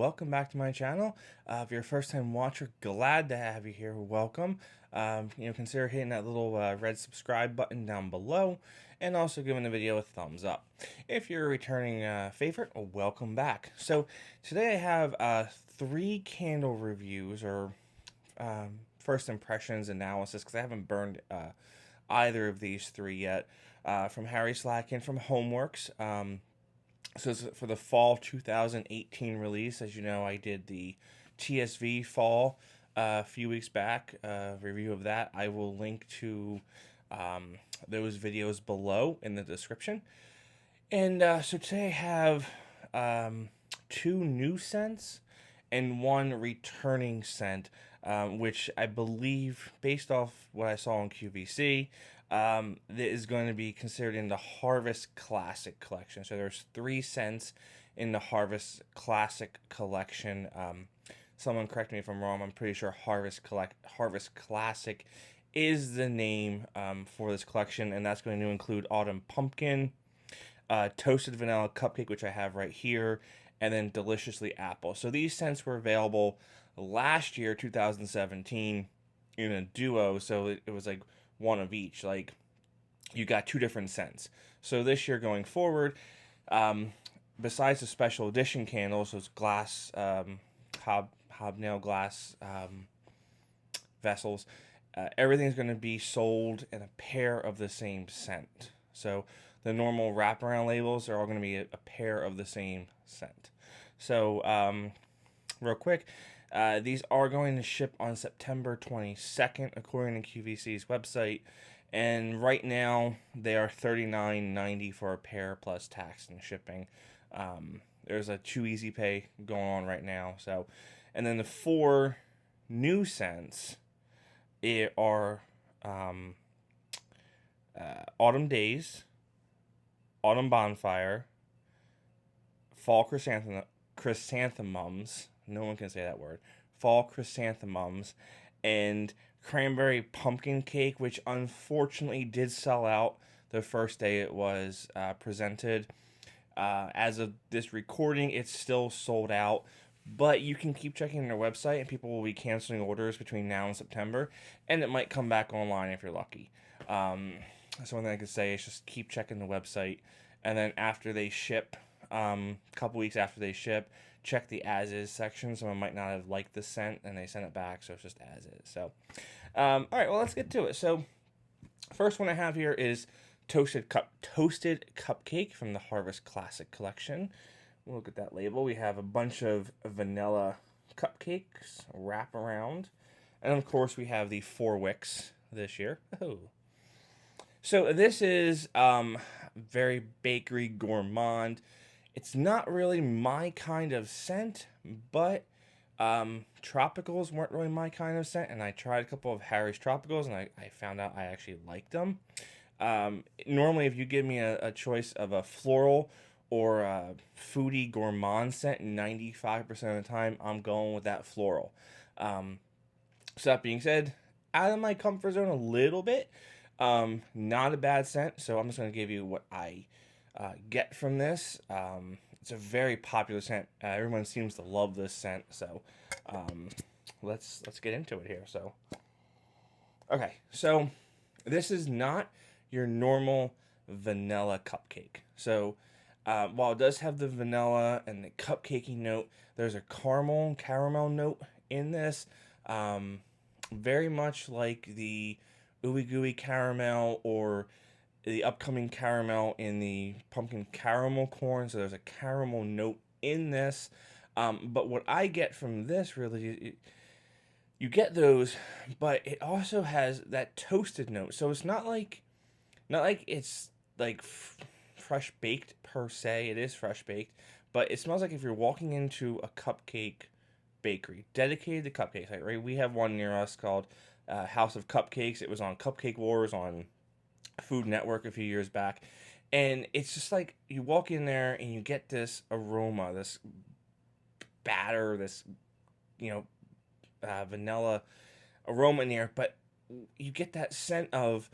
welcome back to my channel. If you're a first-time watcher, glad to have you here. Welcome. Consider hitting that little red subscribe button down below, and also giving the video a thumbs up. If you're a returning favorite, welcome back. So today I have 3 candle reviews, or first impressions analysis, because I haven't burned either of these 3 yet. From Harry Slatkin from HomeWorx. So it's for the fall 2018 release. As you know, I did the TSV fall a few weeks back, review of that. I will link to those videos below in the description. And so today I have 2 new scents and 1 returning scent, which I believe, based off what I saw on QVC, that is going to be considered in the Harvest Classic collection. So there's 3 scents in the Harvest Classic collection. Someone correct me if I'm wrong. I'm pretty sure Harvest Classic is the name for this collection, and that's going to include Autumn Pumpkin, Toasted Vanilla Cupcake, which I have right here, and then Deliciously Apple. So these scents were available last year, 2017, in a duo. So it was like 1 of each. Like, you got 2 different scents. So this year going forward, besides the special edition candles, those glass, hobnail glass vessels, everything's going to be sold in a pair of the same scent. So the normal wraparound labels are all going to be a pair of the same scent. So real quick, these are going to ship on September 22nd, according to QVC's website. And right now, they are $39.90 for a pair plus tax and shipping. There's a 2 Easy Pay going on right now. So, and then the 4 new scents are Autumn Days, Autumn Bonfire, Fall Chrysanthemums. No one can say that word. Fall Chrysanthemums, and Cranberry Pumpkin Cake, which unfortunately did sell out the first day it was presented. As of this recording, it's still sold out, but you can keep checking their website, and people will be canceling orders between now and September, and it might come back online if you're lucky. So one thing I could say is just keep checking the website, and then after they ship, a couple weeks after they ship, check the as is section. Someone might not have liked the scent and they sent it back, so it's just as is. So all right, well, let's get to it. So first one I have here is Toasted Cupcake from the Harvest Classic collection. We'll look at that label. We have a bunch of vanilla cupcakes wrap around, and of course we have the 4 wicks this year. Oh. So this is very bakery gourmand. It's not really my kind of scent, but tropicals weren't really my kind of scent, and I tried a couple of Harry's tropicals, and I found out I actually liked them. Normally, if you give me a choice of a floral or a foodie gourmand scent, 95% of the time, I'm going with that floral. So that being said, out of my comfort zone a little bit, not a bad scent, so I'm just going to give you what I get from this. It's a very popular scent. Everyone seems to love this scent, so let's get into it here. So, okay, so this is not your normal vanilla cupcake. So while it does have the vanilla and the cupcakey note, there's a caramel note in this, very much like the Ooey Gooey caramel or the upcoming caramel in the pumpkin caramel corn. So there's a caramel note in this. But what I get from this, really, you get those, but it also has that toasted note. So it's not like it's like fresh baked per se. It is fresh baked, but it smells like if you're walking into a cupcake bakery dedicated to cupcakes. Like, right, we have one near us called House of Cupcakes. It was on Cupcake Wars on Food Network a few years back, and it's just like you walk in there and you get this aroma, this batter, this vanilla aroma in there, but you get that scent of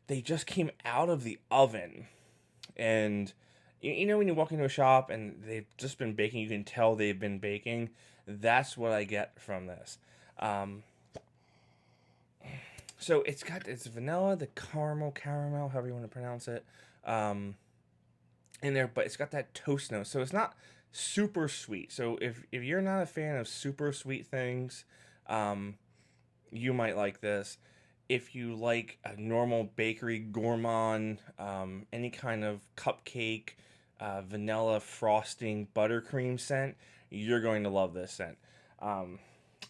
they just came out of the oven, and You know when you walk into a shop and they've just been baking, you can tell they've been baking. That's what I get from this. Um, so it's vanilla, the caramel, however you want to pronounce it, um, in there, but it's got that toast note. So it's not super sweet. So if you're not a fan of super sweet things, um, you might like this. If you like a normal bakery gourmand, any kind of cupcake, vanilla frosting, buttercream scent, you're going to love this scent. Um,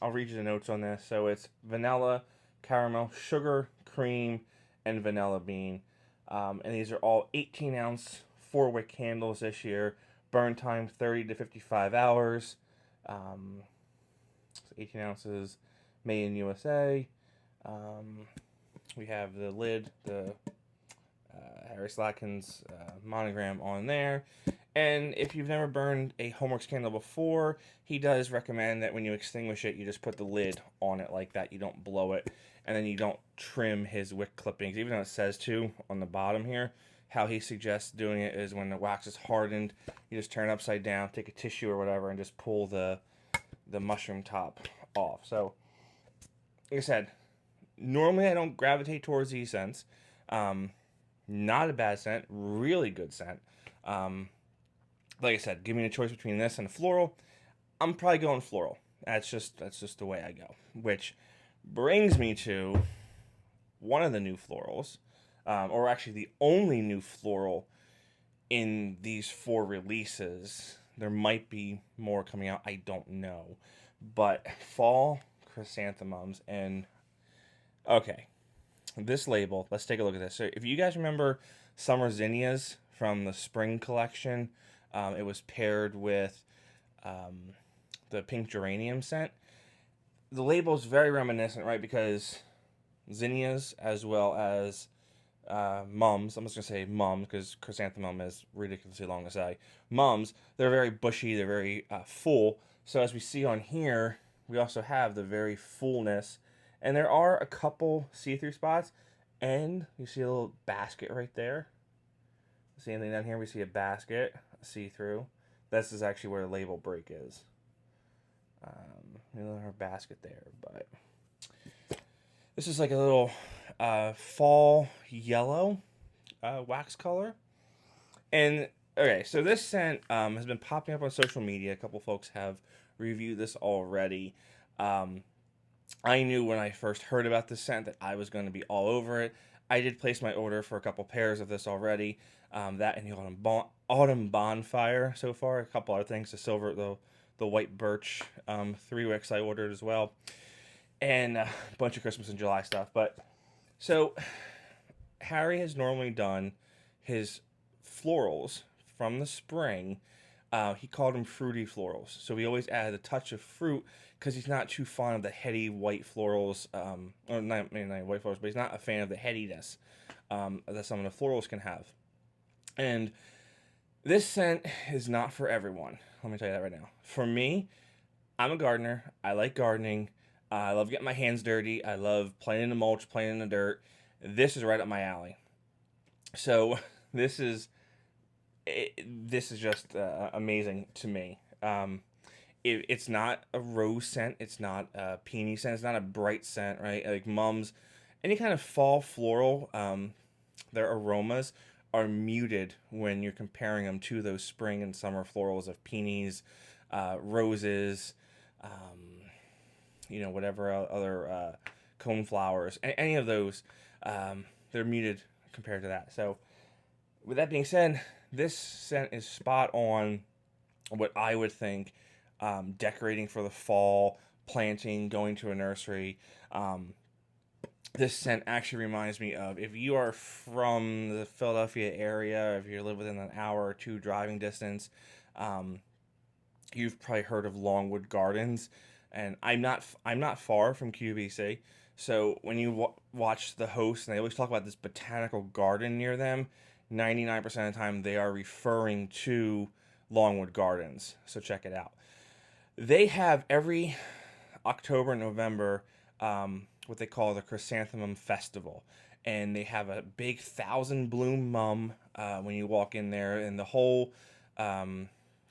I'll read you the notes on this. So it's vanilla, caramel, sugar, cream, and vanilla bean. And these are all 18-ounce 4-wick candles this year. Burn time 30 to 55 hours. So 18 ounces, made in USA. We have the lid, the Harry Slatkin's monogram on there. And if you've never burned a HomeWorx candle before, he does recommend that when you extinguish it, you just put the lid on it like that. You don't blow it, and then you don't trim his wick clippings, even though it says to on the bottom here. How he suggests doing it is when the wax is hardened, you just turn it upside down, take a tissue or whatever, and just pull the mushroom top off. So, like I said, normally I don't gravitate towards these scents. Not a bad scent, really good scent. Like I said, give me a choice between this and a floral. I'm probably going floral. That's just the way I go. Which brings me to one of the new florals, or actually the only new floral in these 4 releases. There might be more coming out. I don't know, but fall chrysanthemums. And okay, this label. Let's take a look at this. So if you guys remember summer zinnias from the spring collection. It was paired with the pink geranium scent. The label is very reminiscent, right? Because zinnias as well as mums, I'm just going to say mums because chrysanthemum is ridiculously long to say. Mums, they're very bushy, they're very full. So as we see on here, we also have the very fullness. And there are a couple see-through spots. And you see a little basket right there. See anything down here? We see a basket, see-through. This is actually where the label break is. Her basket there, but this is like a little fall yellow wax color. And okay, so this scent has been popping up on social media. A couple folks have reviewed this already. I knew when I first heard about this scent that I was going to be all over it. I did place my order for a couple pairs of this already. That and the autumn bonfire so far. A couple other things. The white birch 3 wicks I ordered as well. And a bunch of Christmas and July stuff. But so Harry has normally done his florals from the spring. He called them fruity florals. So he always added a touch of fruit because he's not too fond of the heady white florals. Or not white florals, but he's not a fan of the headiness that some of the florals can have. And this scent is not for everyone. Let me tell you that right now. For me, I'm a gardener. I like gardening. I love getting my hands dirty. I love playing in the mulch, playing in the dirt. This is right up my alley. So this is just amazing to me. It's not a rose scent. It's not a peony scent. It's not a bright scent, right? Like mums, any kind of fall floral, their aromas are muted when you're comparing them to those spring and summer florals of peonies, roses, whatever other cone flowers, any of those, they're muted compared to that. So with that being said, this scent is spot on what I would think decorating for the fall, planting, going to a nursery. This scent actually reminds me of, if you are from the Philadelphia area, if you live within an hour or two driving distance, you've probably heard of Longwood Gardens, and I'm not far from QVC. So when you watch the host, and they always talk about this botanical garden near them, 99% of the time they are referring to Longwood Gardens. So check it out. They have every October and November what they call the Chrysanthemum Festival. and they have a big 1,000 bloom mum when you walk in there, and the whole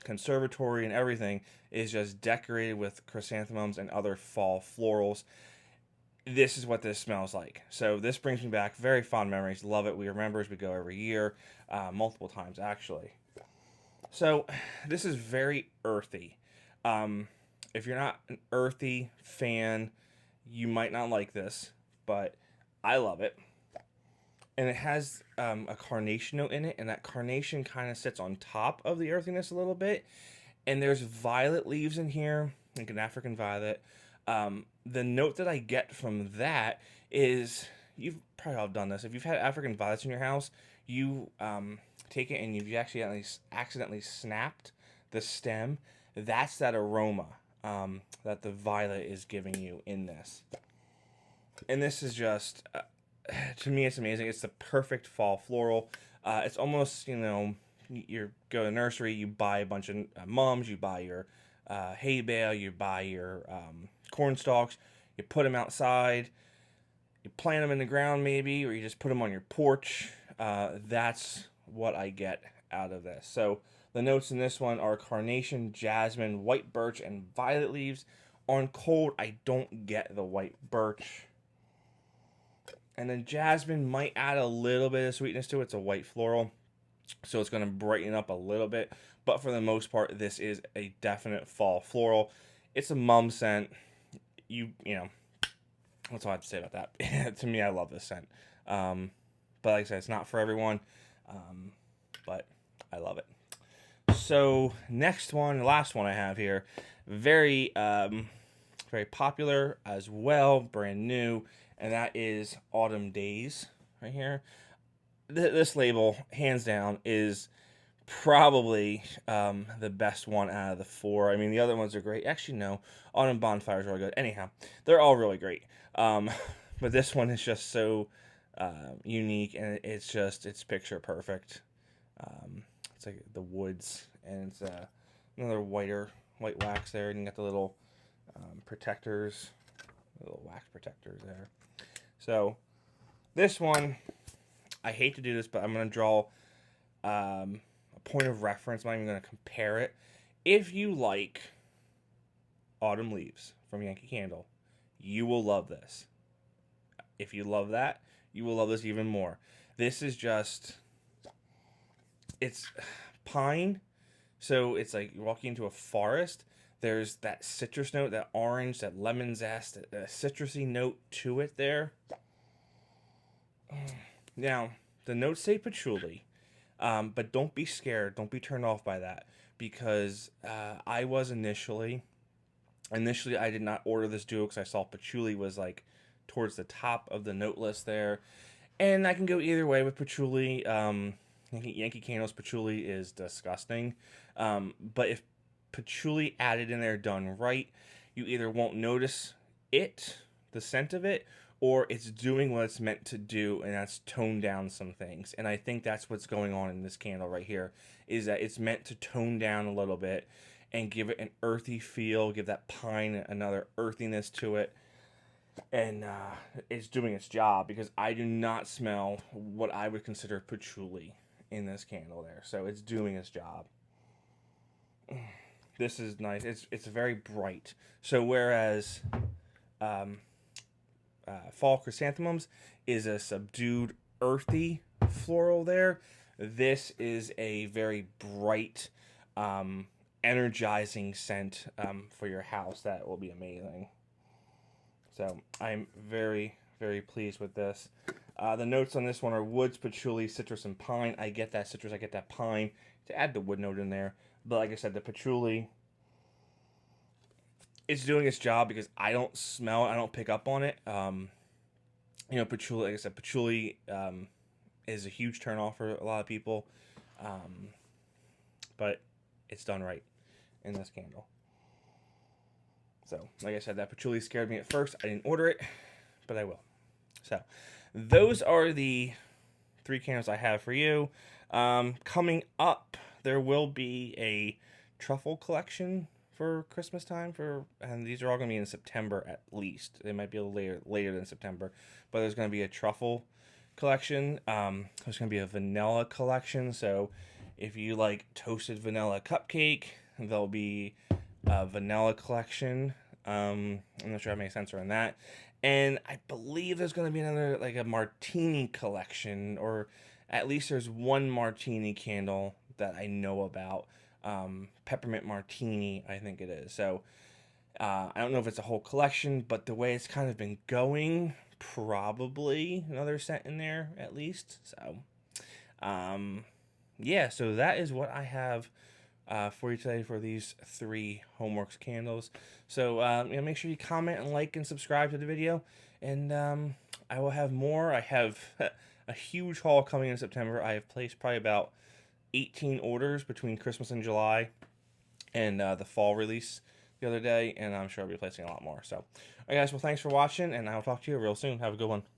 conservatory and everything is just decorated with chrysanthemums and other fall florals. This is what this smells like. So this brings me back very fond memories. Love it. We remember as we go every year, multiple times actually. So this is very earthy. If you're not an earthy fan, you might not like this, but I love it. And it has a carnation note in it, and that carnation kind of sits on top of the earthiness a little bit. And there's violet leaves in here, like an African violet. The note that I get from that is, you've probably all done this. If you've had African violets in your house, you take it and you've actually accidentally snapped the stem. That's that aroma that the violet is giving you in this. And this is just, to me, it's amazing. It's the perfect fall floral. It's almost, you go to the nursery, you buy a bunch of mums, you buy your hay bale, you buy your corn stalks, you put them outside, you plant them in the ground maybe, or you just put them on your porch. That's what I get out of this. So the notes in this one are carnation, jasmine, white birch, and violet leaves. On cold, I don't get the white birch. And then jasmine might add a little bit of sweetness to it. It's a white floral, so it's going to brighten up a little bit. But for the most part, this is a definite fall floral. It's a mum scent. You know, that's all I have to say about that. To me, I love this scent. But like I said, it's not for everyone. But I love it. So next one, the last one I have here, very popular as well, brand new, and that is Autumn Days right here. This label, hands down, is probably the best one out of the four. I mean, the other ones are great. Actually, no, Autumn Bonfire is really good. Anyhow, they're all really great. But this one is just so unique, and it's picture perfect. It's like the woods, and it's another white wax there, and you got the little protectors, little wax protectors there. So this one, I hate to do this, but I'm going to draw a point of reference. I'm not even going to compare it. If you like Autumn Leaves from Yankee Candle, you will love this. If you love that, you will love this even more. This is just, it's pine, so it's like you're walking into a forest. There's that citrus note, that orange, that lemon zest, that citrusy note to it there. Now, the notes say patchouli, but don't be scared. Don't be turned off by that, because I was initially I did not order this duo because I saw patchouli was like towards the top of the note list there, and I can go either way with patchouli. Yankee Candle's patchouli is disgusting, but if patchouli added in there done right, you either won't notice the scent of it, or it's doing what it's meant to do, and that's tone down some things. And I think that's what's going on in this candle right here, is that it's meant to tone down a little bit and give it an earthy feel, give that pine another earthiness to it. And it's doing its job, because I do not smell what I would consider patchouli in this candle there. So it's doing its job. This is nice. It's very bright. So whereas Fall Chrysanthemums is a subdued, earthy floral there, this is a very bright, energizing scent for your house that will be amazing. So I'm very, very pleased with this. The notes on this one are woods, patchouli, citrus, and pine. I get that citrus, I get that pine, to add the wood note in there. But like I said, the patchouli, it's doing its job, because I don't smell it, I don't pick up on it. Patchouli, like I said, patchouli is a huge turnoff for a lot of people. But it's done right in this candle. So, like I said, that patchouli scared me at first. I didn't order it, but I will. So, those are the 3 candles I have for you. Coming up, there will be a truffle collection for Christmas time, and these are all going to be in September at least. They might be a little later than September, but there's going to be a truffle collection. There's going to be a vanilla collection. So if you like toasted vanilla cupcake, there'll be a vanilla collection. I'm not sure how many cents are in that. And I believe there's going to be another, like a martini collection, or at least there's one martini candle that I know about. Peppermint martini, I think it is. So I don't know if it's a whole collection, but the way it's kind of been going, probably another set in there at least. So, yeah, so that is what I have for you today for these 3 HomeWorx candles. So make sure you comment and like and subscribe to the video, and I will have more. I have a huge haul coming in September. I have placed probably about 18 orders between Christmas and July, and the fall release the other day, and I'm sure I'll be placing a lot more. So, all right, guys, well, thanks for watching, and I'll talk to you real soon. Have a good one.